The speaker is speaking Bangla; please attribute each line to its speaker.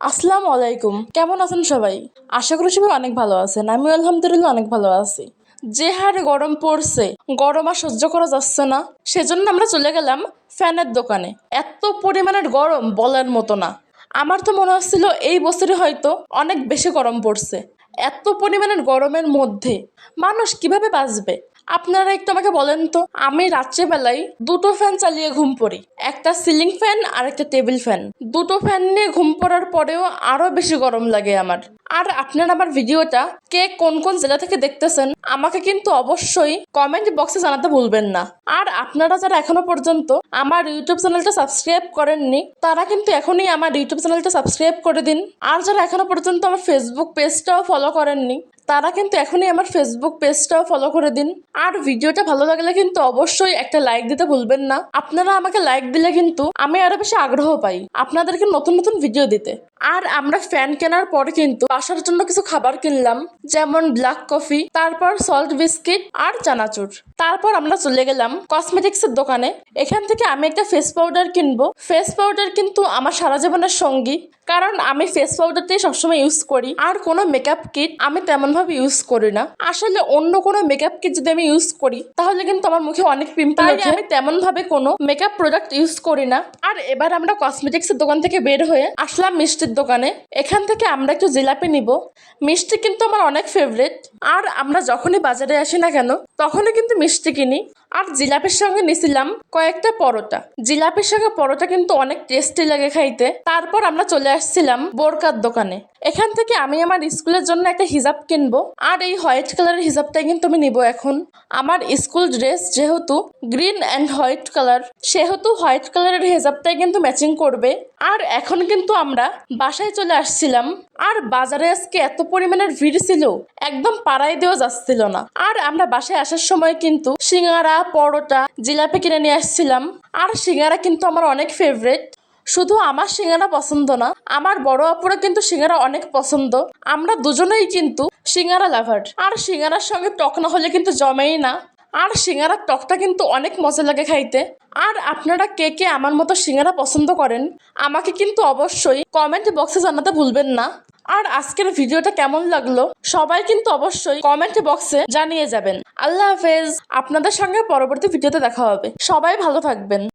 Speaker 1: আসসালামু আলাইকুম। কেমন আছেন সবাই? আশা করি সবাই অনেক ভালো আছেন। আমিও আলহামদুলিল্লাহ অনেক ভালো আছি। যে হারে গরম পড়ছে, গরম আর সহ্য করা যাচ্ছে না, সেজন্য আমরা চলে গেলাম ফ্যানের দোকানে। এত পরিমাণের গরম বলার মতো না। আমার তো মনে হচ্ছিল এই বছরই হয়তো অনেক বেশি গরম পড়ছে। এত পরিমাণের গরমের মধ্যে মানুষ কিভাবে বাঁচবে? আপনারা একটু আমাকে বলেন তো। আমি রাত্রেবেলায় দুটো ফ্যান চালিয়ে ঘুম পড়ি, একটা সিলিং ফ্যান আর একটা টেবিল ফ্যান। দুটো ফ্যান নিয়ে ঘুম পড়ার পরেও আরো বেশি গরম লাগে আমার। আর আপনারা আমার ভিডিওটা কে কোন কোন জেলা থেকে দেখতেছেন আমাকে কিন্তু অবশ্যই কমেন্ট বক্সে জানাতে ভুলবেন না। আর আপনারা যারা এখনো পর্যন্ত আমার ইউটিউব চ্যানেলটা সাবস্ক্রাইব করেননি তারা কিন্তু এখনই আমার ইউটিউব চ্যানেলটা সাবস্ক্রাইব করে দিন। আর যারা এখনো পর্যন্ত আমার ফেসবুক পেজটাও ফলো করেননি তারা কিন্তু এখনই আমার ফেসবুক পেজটাও ফলো করে দিন। আর ভিডিওটা ভালো লাগলে কিন্তু অবশ্যই একটা লাইক দিতে ভুলবেন না। আপনারা আমাকে লাইক দিলে কিন্তু আমি আরো বেশি আগ্রহ পাই আপনাদেরকে নতুন নতুন ভিডিও দিতে। আর আমরা ফ্যান কেনার পরে কিন্তু বাসার জন্য কিছু খাবার কিনলাম, যেমন ব্ল্যাক কফি, তারপর সল্ট বিস্কিট আর চানাচুর। তারপর আমরা চলে গেলাম কসমেটিক্সের দোকানে। এখান থেকে আমি একটা ফেস পাউডার কিনবো। ফেস পাউডার কিন্তু আমার সারা জীবনের সঙ্গী, কারণ আমি ফেস পাউডারটাই সবসময় ইউজ করি। আর কোনো মেকআপ কিট আমি তেমন ভাবে ইউজ করি না। আসলে অন্য কোনো মেকআপ কিট যদি আমি ইউজ করি তাহলে কিন্তু আমার মুখে অনেক পিম্পল ওঠে। আমি তেমন ভাবে কোনো মেকআপ প্রোডাক্ট ইউজ করি না। আর এবার আমরা কসমেটিক্সের দোকান থেকে বের হয়ে আসলাম মিষ্টির দোকানে। এখান থেকে আমরা একটু জিলাপি নিব। মিষ্টি কিন্তু আমার অনেক ফেভারিট। আর আমরা যখনই বাজারে আসি না কেন তখনই কিন্তু মিষ্টি কিনি। আর জিলাপির সঙ্গে নিছিলাম কয়েকটা পরোটা। জিলাপির সঙ্গে পরোটা কিন্তু অনেক টেস্টি লাগে খাইতে। তারপর আমরা চলে আসছিলাম বোরকার দোকানে। এখান থেকে আমি আমার স্কুলের জন্য একটা হিজাব কিনবো। আর এই হোয়াইট কালারের হিজাবটাই কিন্তু আমি নিব এখন। আমার স্কুল ড্রেস যেহেতু গ্রিন অ্যান্ড হোয়াইট কালার, সেহেতু হোয়াইট কালারের হিজাবটাই কিন্তু ম্যাচিং করবে। আর এখন কিন্তু আমরা বাসায় চলে আসছিলাম। আর বাজারে আজকে এত পরিমাণের ভিড় ছিল, একদম পাড়ায় দেওয়া যাচ্ছিল না। আর আমরা বাসায় আসার সময় কিন্তু সিঙ্গারা, পরোটা, জিলাপি কিনে নিয়ে আসছিলাম। আর সিঙ্গারা কিন্তু আমার অনেক ফেভারিট। শুধু আমার সিঙ্গারা পছন্দ না, আমার বড় আপুরা কিন্তু সিঙ্গারা অনেক পছন্দ। আমরা দুজনেই কিন্তু সিঙ্গারা লাভার। আর সিঙ্গারার সঙ্গে টক না হলে কিন্তু জমেই না। আর সিঙ্গারার টকটা কিন্তু অনেক মজা লাগে খাইতে। আর আপনারা কে কে আমার মতো সিঙ্গারা পছন্দ করেন আমাকে কিন্তু অবশ্যই কমেন্ট বক্সে জানাতে ভুলবেন না। আর আজকের ভিডিওটা কেমন লাগলো সবাই কিন্তু অবশ্যই কমেন্ট বক্সে জানিয়ে যাবেন। আল্লাহ হাফেজ। আপনাদের সঙ্গে পরবর্তী ভিডিওতে দেখা হবে। সবাই ভালো থাকবেন।